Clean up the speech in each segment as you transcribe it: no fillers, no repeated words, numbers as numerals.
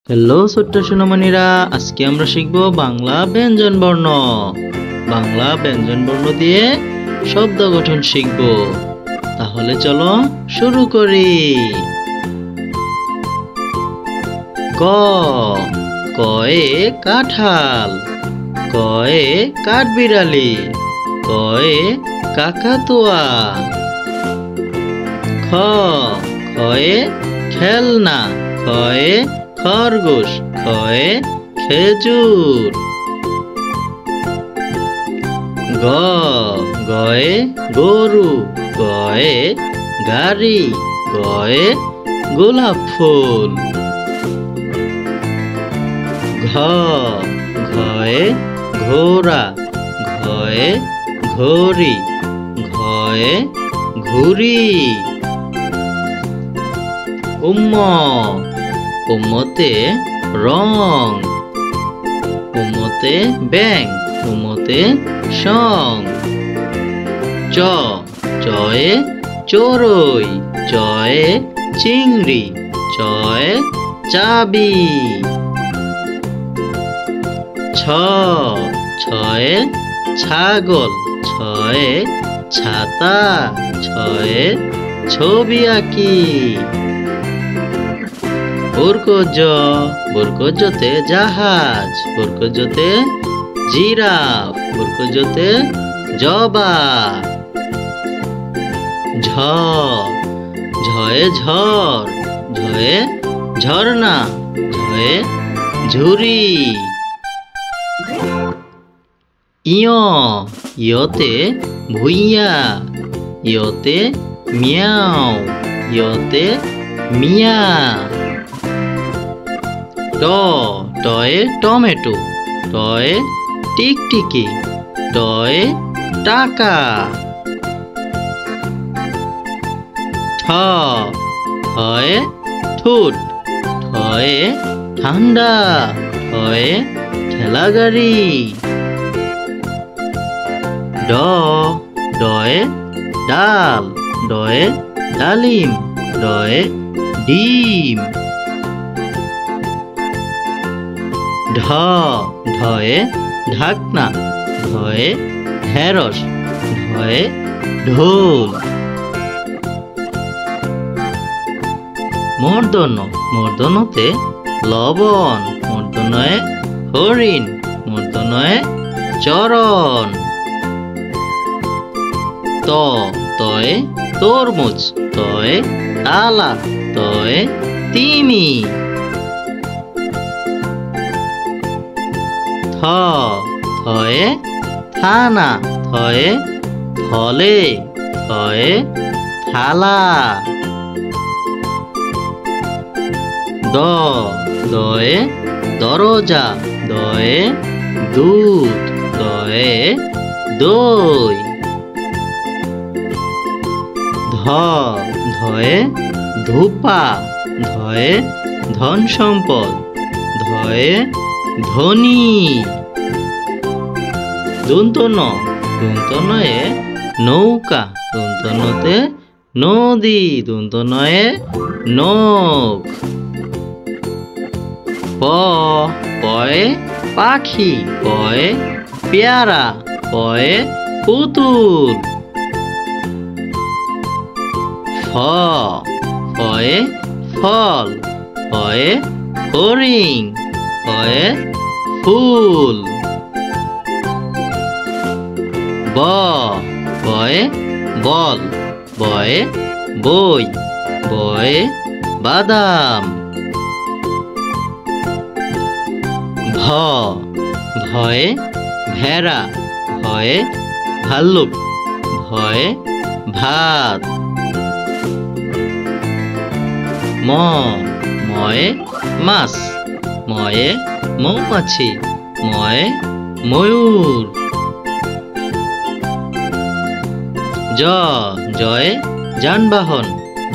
Hello ছোট্ট সোনামণিরা, আজকে আমরা শিখব বাংলা ব্যঞ্জন বর্ণ। বাংলা ব্যঞ্জন বর্ণ দিয়ে শব্দ গঠন শিখব। তাহলে চলো শুরু করি। ক, কয়ে কাঁঠাল, কয়ে কাঠবিড়ালি, কয়ে কাকাতুয়া। খ, খয়ে খেলনা, খয়ে খরগোশ, খয়ে খেজুর। গ, গয়ে গরু, গয়ে গাড়ি, গয়ে গোলাপ ফুল। ঘ, ঘয়ে ঘোড়া, ঘয়ে ঘড়ি, ঘয়ে ঘুড়ি। উম্ম, উম্মতে রং, উম্মতে ব্যাং, উম্মতে সং। চ, চয়ে চড়ুই, চয়ে চিংড়ি, চয়ে চাবি। ছ, ছয়ে ছাগল, ছয়ে ছাতা, ছয়ে ছবি আঁকি। বরকজ, বরকজতে জাহাজ, বরকজতে জিরাফ, বরকজতে জবা। ঝ, ঝয়ে ঝড়, ঝয়ে ঝর্ণা, ঝয়ে ঝুরি। ইয়, ইয়তে ভুইয়া, ইয়তে মিয়াও, ইয়তে মিয়া। ট, টয়ে টমেটো, টয়ে টিকটিকি, টয়ে টাকা। ঠ, ঠয়ে ঠোঁট, ঠয়ে ঠান্ডা, ঠয়ে ঠেলা গাড়ি। ড, ডয়ে ডাল, ডয়ে ডালিম, ডয়ে ডিম। ঢ, ঢয়ে ঢাকনা, ঢয়ে ঢেঁড়স, ঢয়ে ঢোল। মূর্ধন্য, মূর্ধন্যতে লবণ, মূর্ধন্যয়ে হরিণ, মূর্ধন্যয়ে চরণ। ত, তয়ে তরমুজ, তয়ে তালা, তয়ে তিমি। থ, থয়ে থানা, থয়ে থলে, থয়ে থালা। দ, দয়ে দরজা, দয়ে দুধ, দয়ে দই। ধ, ধয়ে ধূপা, ধয়ে ধন সম্পদ, ধয়ে ধনী। দন্তন্য, দন্তন্যয়ে নৌকা, দন্তন্যতে নদী, দন্তন্যয়ে নখ। প, পয়ে পাখি, পয়ে পেয়ারা, পয়ে পুতুল। ফ, ফয়ে ফল, ফয়ে ফড়িং, ফয়ে ফুল। ব, বয়ে বল, বয়ে বই, বয়ে বাদাম। ভ, ভয়ে ভেড়া, ভয়ে ভাল্লুক, ভয়ে ভাত। ম, ময়ে মাছ, ময়ে মৌমাছি, ময়ে ময়ূর। জ, জয়ে যানবাহন,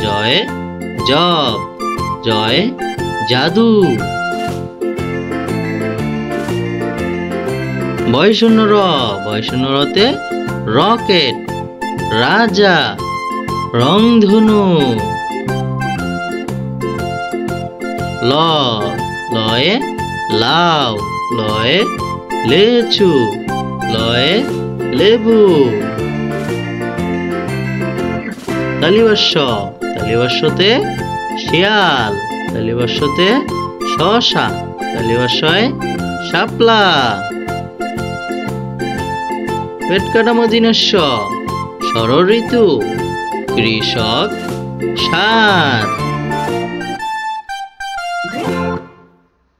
জয়ে জব, জয়ে জাদু। বয়শূন্য র, বয়শূন্য রতে রকেট, রাজা, রংধনু। ল, লয়ে লাউ, লয়ে লেচু, লয়ে লেবু। তালিবাস্য, তালিবাস্যতে শিয়াল, তালিবাস্যতে শসা, তালিবাস্যয় শাপলা। পেট কাটা মদিনস্য শরৎ ঋতু, কৃষক ষাঁড়।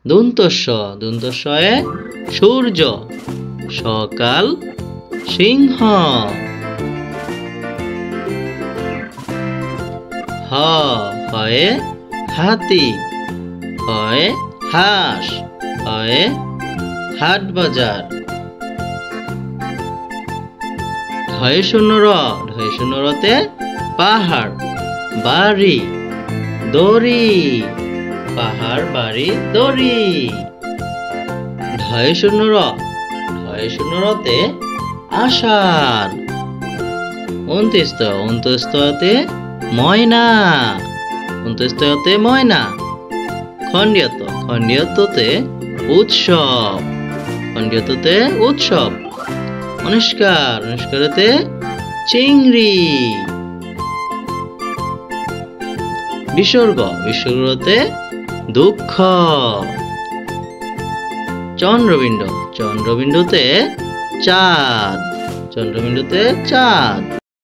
দন্তস্য, দন্তস্বয়ে সূর্য, সকাল সিংহ। হয়ে হাতি, হয়ে হাঁস, হয়ে হাট বাজার। ঢয়ে শূন্য র, ঢয়ে শূন্য রতে পাহাড়, বাড়ি, দড়ি, পাহাড়, বাড়ি, দড়ি। ঢয়ে শূন্য র, ঢয়ে শূন্য রতে আষাঢ়। অন্ত্যস্ত, অন্ত্যস্ততে ময়না, অন্ত্যস্ততে ময়না। খণ্ডিয়ত, খণ্ডিয়ততে উৎসব, খণ্ডিয়ততে উৎসব। অনুষ্কার, অনুষ্কারতে চিংড়ি। বিসর্গ, বিসর্গতে দুঃখ। চন্দ্রবিন্দু, চন্দ্রবিন্দুতে চাঁদ, চন্দ্রবিন্দুতে চাঁদ।